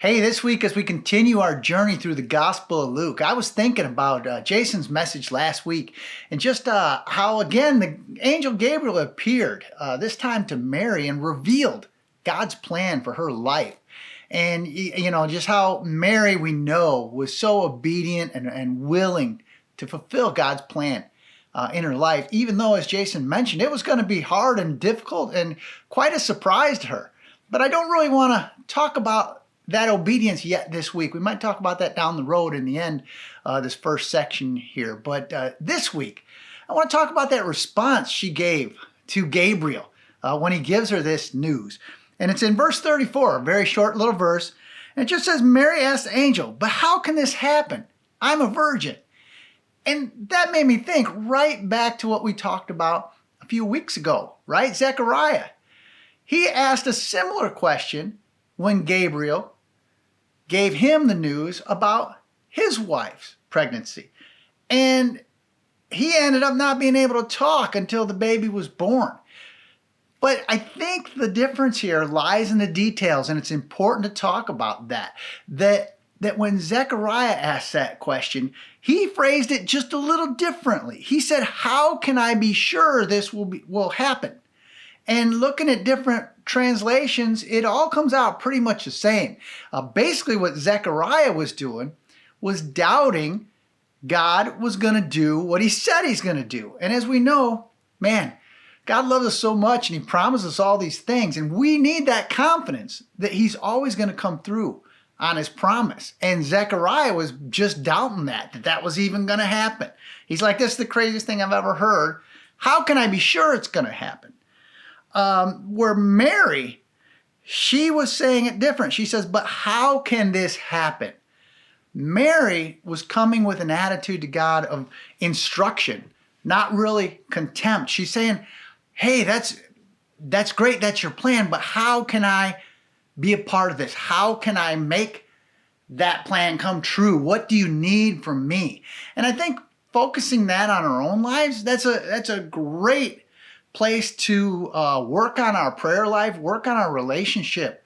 Hey, this week as we continue our journey through the Gospel of Luke, I was thinking about Jason's message last week and just how, again, the angel Gabriel appeared, this time to Mary, and revealed God's plan for her life. And, just how Mary, we know, was so obedient and willing to fulfill God's plan in her life, even though, as Jason mentioned, it was going to be hard and difficult and quite a surprise to her. But I don't really want to talk about that obedience yet this week. We might talk about that down the road in the end, this first section here. But this week, I want to talk about that response she gave to Gabriel when he gives her this news. And it's in verse 34, a very short little verse. And it just says, Mary asked the angel, "But how can this happen? I'm a virgin." And that made me think right back to what we talked about a few weeks ago, right? Zechariah. He asked a similar question when Gabriel gave him the news about his wife's pregnancy. And he ended up not being able to talk until the baby was born. But I think the difference here lies in the details, and it's important to talk about that when Zechariah asked that question, he phrased it just a little differently. He said, "How can I be sure this will happen?" And looking at different translations, it all comes out pretty much the same. Basically, what Zechariah was doing was doubting God was going to do what he said he's going to do. And as we know, man, God loves us so much and he promises us all these things. And we need that confidence that he's always going to come through on his promise. And Zechariah was just doubting that was even going to happen. He's like, "This is the craziest thing I've ever heard. How can I be sure it's going to happen?" Where Mary, she was saying it different. She says, "But how can this happen?" Mary was coming with an attitude to God of instruction, not really contempt. She's saying, "Hey, that's great, that's your plan, but how can I be a part of this? How can I make that plan come true? What do you need from me?" And I think focusing that on our own lives, that's a great place to work on our prayer life, work on our relationship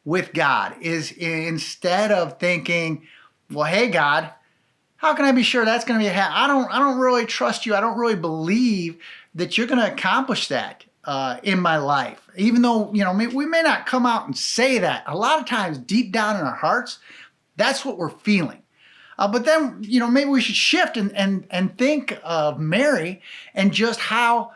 with God, is instead of thinking, "Well, hey God, how can I be sure that's going to be I don't really trust you. I don't really believe that you're going to accomplish that in my life." Even though, we may not come out and say that. A lot of times deep down in our hearts, that's what we're feeling. But then, maybe we should shift and think of Mary and just how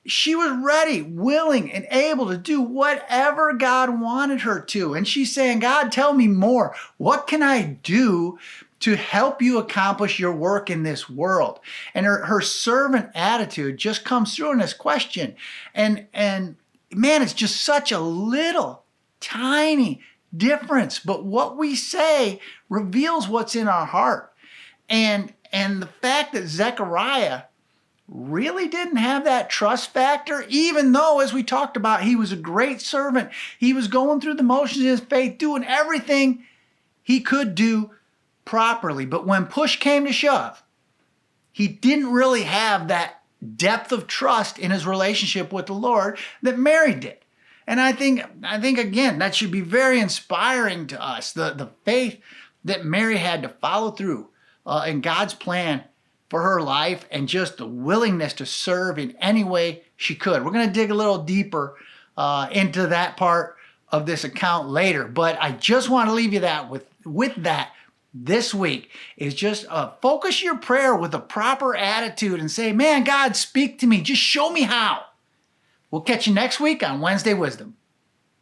she was ready, willing, and able to do whatever God wanted her to. And she's saying, "God, tell me more. What can I do to help you accomplish your work in this world?" And her servant attitude just comes through in this question. And man, it's just such a little, tiny difference. But what we say reveals what's in our heart. And the fact that Zechariah really didn't have that trust factor, even though, as we talked about, he was a great servant. He was going through the motions of his faith, doing everything he could do properly. But when push came to shove, he didn't really have that depth of trust in his relationship with the Lord that Mary did. And I think again, that should be very inspiring to us, the faith that Mary had to follow through in God's plan for her life, and just the willingness to serve in any way she could. We're going to dig a little deeper into that part of this account later, but I just want to leave you that with that this week is just focus your prayer with a proper attitude and say, "Man, God, speak to me. Just show me how." We'll catch you next week on Wednesday Wisdom.